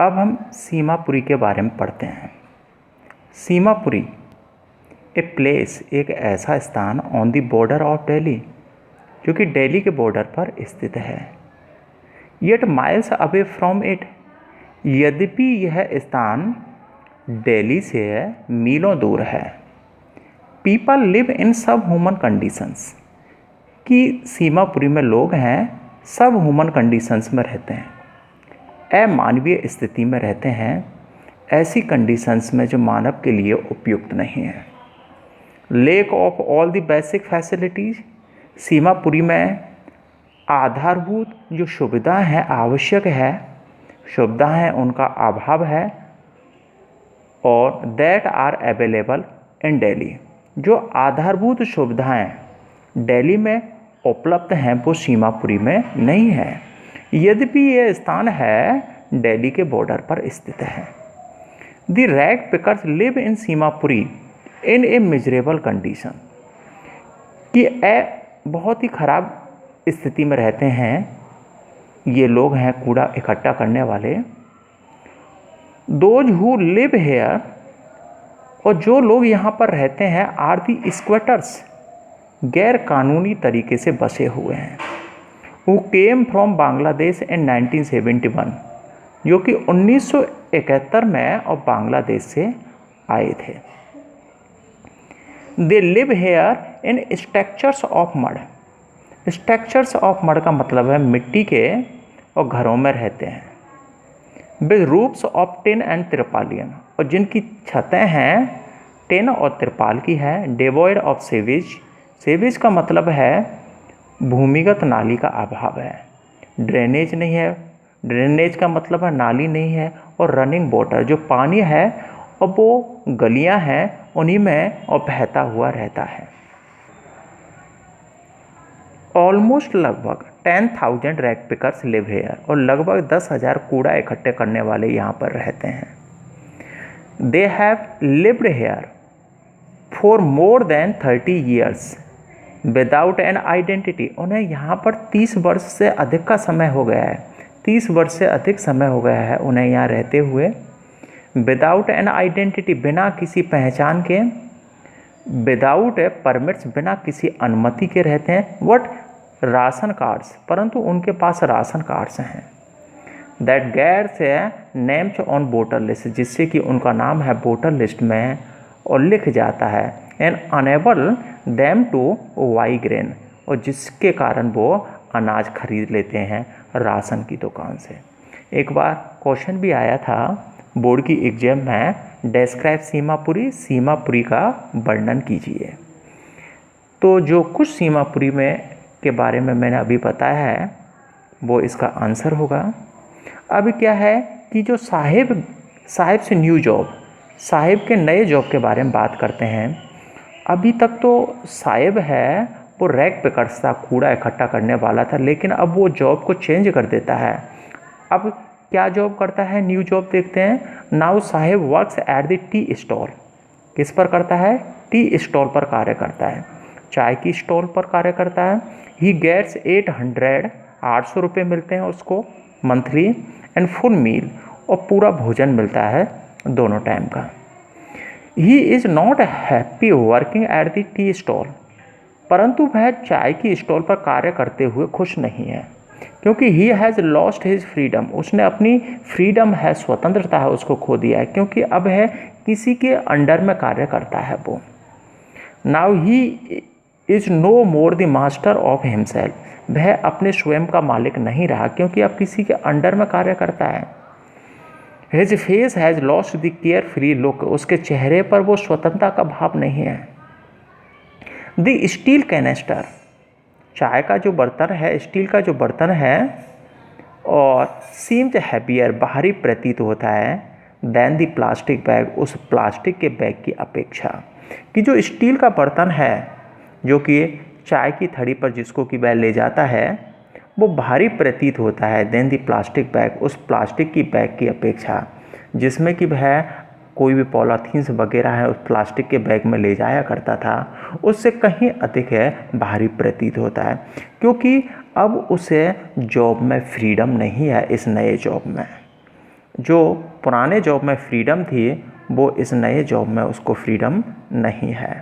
अब हम सीमापुरी के बारे में पढ़ते हैं। सीमापुरी ए प्लेस, एक ऐसा स्थान on the border of Delhi जो कि दिल्ली के बॉर्डर पर स्थित है। Yet miles away from it, यद्यपि यह स्थान दिल्ली से मीलों दूर है। पीपल लिव इन सब ह्यूमन कंडीशंस, कि सीमापुरी में लोग हैं सब ह्यूमन कंडीशंस में रहते हैं, अमानवीय स्थिति में रहते हैं, ऐसी कंडीशंस में जो मानव के लिए उपयुक्त नहीं है। Lack of all the basic facilities, Seemapuri में आधारभूत जो सुविधाएं हैं, आवश्यक है सुविधाएं हैं, उनका अभाव है। और that are available in Delhi, जो आधारभूत सुविधाएं दिल्ली में उपलब्ध हैं वो सीमापुरी में नहीं है, यद्यपि यह स्थान है दिल्ली के बॉर्डर पर स्थित है। The rag pickers live in Seemapuri in A miserable condition, कि बहुत ही ख़राब स्थिति में रहते हैं ये लोग हैं कूड़ा इकट्ठा करने वाले। दोज हु लिव हेयर, और जो लोग यहाँ पर रहते हैं आर दी स्क्वेटर्स, गैर कानूनी तरीके से बसे हुए हैं। हु केम फ्रॉम बांग्लादेश इन 1971, जो कि 1971 में और बांग्लादेश से आए थे। They live here in structures of mud, structures of mud का मतलब है मिट्टी के और घरों में रहते हैं। With roofs of tin and tarpaulin, और जिनकी छतें हैं टिन और त्रिपाल की है। डिवॉइड ऑफ सीवेज, सीवेज का मतलब है भूमिगत नाली का अभाव है। ड्रेनेज नहीं है, ड्रेनेज का मतलब है नाली नहीं है। और रनिंग वाटर, जो पानी है और वो गलियां हैं उन्हीं में और बहता हुआ रहता है। ऑलमोस्ट लगभग 10,000 रैग पिकर्स लिव हेयर, और लगभग 10,000 कूड़ा इकट्ठे करने वाले यहाँ पर रहते हैं। They have lived here for more than 30 years without an identity, उन्हें यहाँ पर 30 वर्ष से अधिक का समय हो गया है, 30 वर्ष से अधिक समय हो गया है उन्हें यहाँ रहते हुए। विदाउट एन आइडेंटिटी, बिना किसी पहचान के। विदाउट परमिट्स, बिना किसी अनुमति के रहते हैं। वट राशन कार्ड्स, परंतु उनके पास राशन कार्ड्स हैं। That guys names on voter list, जिससे कि उनका नाम है वोटर लिस्ट में और लिख जाता है। And enable them to buy grain, और जिसके कारण वो अनाज खरीद लेते हैं राशन की दुकान से। एक बार क्वेश्चन भी आया था बोर्ड की एग्जाम में, डिस्क्राइब सीमापुरी, सीमापुरी का वर्णन कीजिए। तो जो कुछ सीमापुरी में के बारे में मैंने अभी बताया है वो इसका आंसर होगा। अभी क्या है कि जो साहिब से न्यू जॉब, साहिब के नए जॉब के बारे में बात करते हैं। अभी तक तो साहिब है वो रैग पिकर्स था, कूड़ा इकट्ठा करने वाला था, लेकिन अब वो जॉब को चेंज कर देता है। अब क्या जॉब करता है, न्यू जॉब देखते हैं। Now Sahib works at the tea stall, किस पर करता है, टी स्टॉल पर कार्य करता है, चाय की स्टॉल पर कार्य करता है। ही गेट्स 800 रुपये मिलते हैं उसको मंथली, एंड फुल मील, और पूरा भोजन मिलता है दोनों टाइम का। He is not happy working at the tea stall, परंतु वह चाय की स्टॉल पर कार्य करते हुए खुश नहीं है, क्योंकि he has lost his freedom, उसने अपनी फ्रीडम है, स्वतंत्रता है, उसको खो दिया है, क्योंकि अब है किसी के अंडर में कार्य करता है वो। Now he is no more the master of himself, वह अपने स्वयं का मालिक नहीं रहा, क्योंकि अब किसी के अंडर में कार्य करता है। His face has lost the care free look, उसके चेहरे पर वो स्वतंत्रता का भाव नहीं है। द स्टील कैनेस्टर, चाय का जो बर्तन है, स्टील का जो बर्तन है, और सीम्स हैवियर, भारी प्रतीत होता है, देन द प्लास्टिक बैग, उस प्लास्टिक के बैग की अपेक्षा। कि जो स्टील का बर्तन है जो कि चाय की थड़ी पर जिसको कि वह ले जाता है वो भारी प्रतीत होता है, देन द प्लास्टिक बैग, उस प्लास्टिक की बैग की अपेक्षा, जिसमें कि वह कोई भी पॉलीथीन्स वगैरह है उस प्लास्टिक के बैग में ले जाया करता था, उससे कहीं अधिक है भारी प्रतीत होता है, क्योंकि अब उसे जॉब में फ्रीडम नहीं है। इस नए जॉब में जो पुराने जॉब में फ्रीडम थी वो इस नए जॉब में उसको फ्रीडम नहीं है।